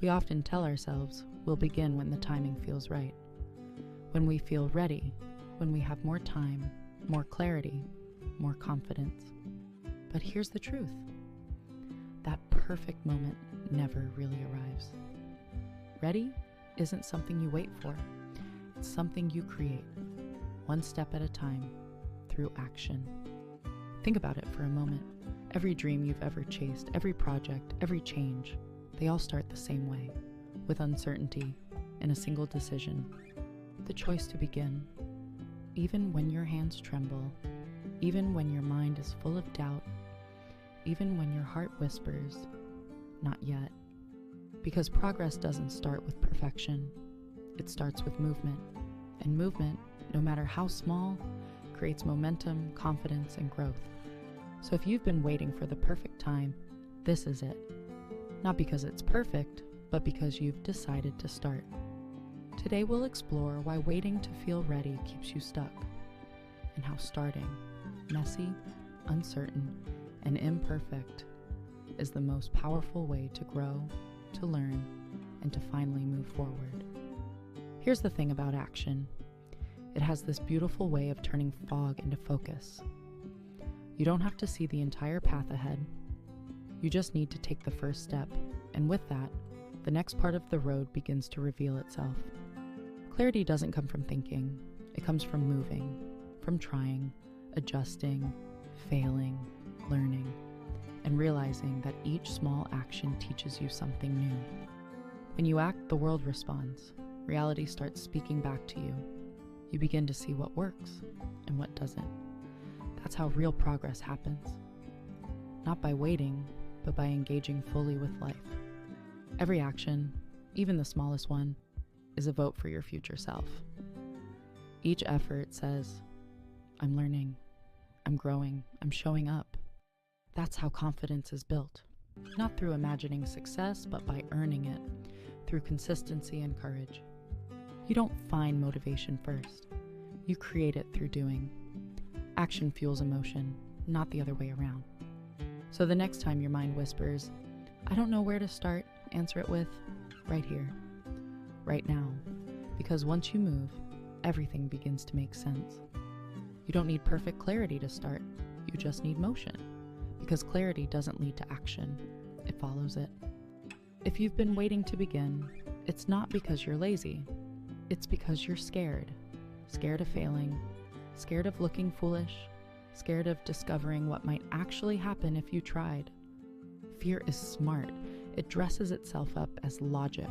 We often tell ourselves we'll begin when the timing feels right, when we feel ready, when we have more time, more clarity, more confidence. But here's the truth. That perfect moment never really arrives. Ready isn't something you wait for. It's something you create, one step at a time, through action. Think about it for a moment. Every dream you've ever chased, every project, every change, they all start the same way, with uncertainty and a single decision, the choice to begin. Even when your hands tremble, even when your mind is full of doubt, even when your heart whispers, not yet. Because progress doesn't start with perfection. It starts with movement. And movement, no matter how small, creates momentum, confidence, and growth. So if you've been waiting for the perfect time, this is it. Not because it's perfect, but because you've decided to start. Today we'll explore why waiting to feel ready keeps you stuck, and how starting, messy, uncertain, and imperfect, is the most powerful way to grow, to learn, and to finally move forward. Here's the thing about action. It has this beautiful way of turning fog into focus. You don't have to see the entire path ahead. You just need to take the first step, and with that, the next part of the road begins to reveal itself. Clarity doesn't come from thinking. It comes from moving, from trying, adjusting, failing, learning, and realizing that each small action teaches you something new. When you act, the world responds. Reality starts speaking back to you. You begin to see what works and what doesn't. That's how real progress happens. Not by waiting, but by engaging fully with life. Every action, even the smallest one, is a vote for your future self. Each effort says, I'm learning, I'm growing, I'm showing up. That's how confidence is built. Not through imagining success, but by earning it, through consistency and courage. You don't find motivation first. You create it through doing. Action fuels emotion, not the other way around. So the next time your mind whispers, I don't know where to start, answer it with, right here, right now. Because once you move, everything begins to make sense. You don't need perfect clarity to start. You just need motion. Because clarity doesn't lead to action. It follows it. If you've been waiting to begin, it's not because you're lazy. It's because you're scared. Scared of failing, scared of looking foolish, scared of discovering what might actually happen if you tried. Fear is smart. It dresses itself up as logic,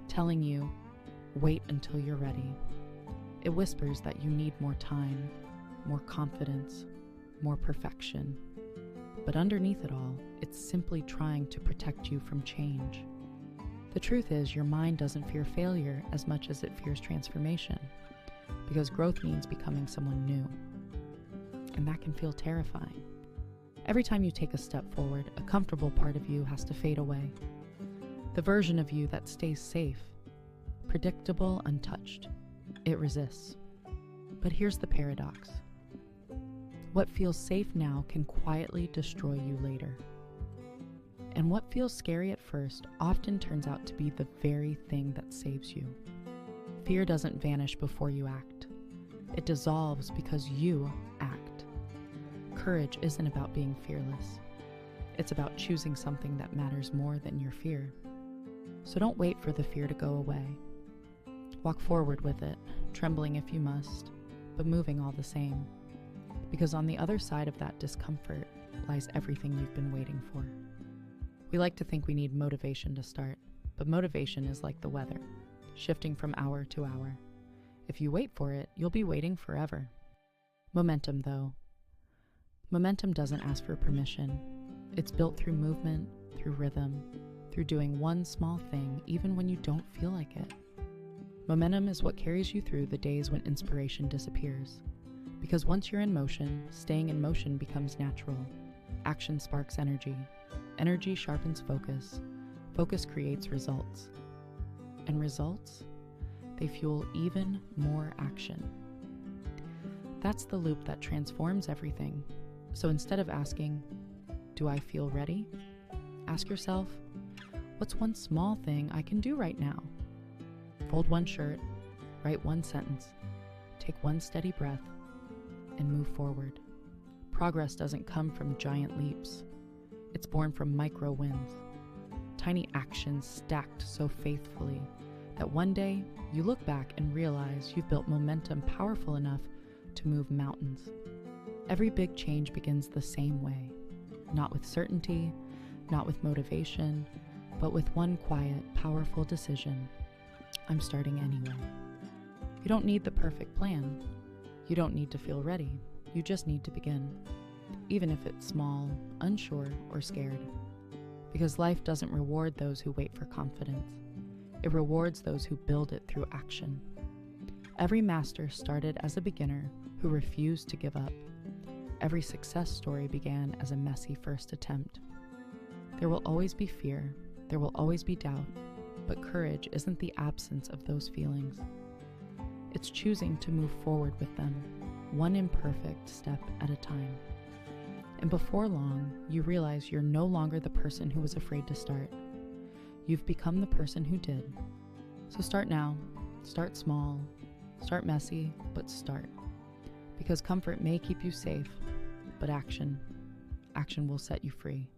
telling you, wait until you're ready. It whispers that you need more time, more confidence, more perfection. But underneath it all, it's simply trying to protect you from change. The truth is, your mind doesn't fear failure as much as it fears transformation, because growth means becoming someone new. And that can feel terrifying. Every time you take a step forward, a comfortable part of you has to fade away. The version of you that stays safe, predictable, untouched. It resists. But here's the paradox. What feels safe now can quietly destroy you later. And what feels scary at first often turns out to be the very thing that saves you. Fear doesn't vanish before you act. It dissolves because you act. Courage isn't about being fearless. It's about choosing something that matters more than your fear. So don't wait for the fear to go away. Walk forward with it, trembling if you must, but moving all the same. Because on the other side of that discomfort lies everything you've been waiting for. We like to think we need motivation to start, but motivation is like the weather, shifting from hour to hour. If you wait for it, you'll be waiting forever. Momentum, though. Momentum doesn't ask for permission. It's built through movement, through rhythm, through doing one small thing even when you don't feel like it. Momentum is what carries you through the days when inspiration disappears. Because once you're in motion, staying in motion becomes natural. Action sparks energy. Energy sharpens focus. Focus creates results. And results? They fuel even more action. That's the loop that transforms everything. So instead of asking, do I feel ready? Ask yourself, What's one small thing I can do right now? Fold one shirt, write one sentence, take one steady breath, and move forward. Progress doesn't come from giant leaps. It's born from micro wins, tiny actions stacked so faithfully that one day you look back and realize you've built momentum powerful enough to move mountains. Every big change begins the same way, not with certainty, not with motivation, but with one quiet, powerful decision. I'm starting anyway. You don't need the perfect plan. You don't need to feel ready. You just need to begin, even if it's small, unsure, or scared. Because life doesn't reward those who wait for confidence. It rewards those who build it through action. Every master started as a beginner who refused to give up. Every success story began as a messy first attempt. There will always be fear. There will always be doubt. But courage isn't the absence of those feelings. It's choosing to move forward with them, one imperfect step at a time. And before long, you realize you're no longer the person who was afraid to start. You've become the person who did. So start now. Start small. Start messy, but start. Because comfort may keep you safe, but action will set you free.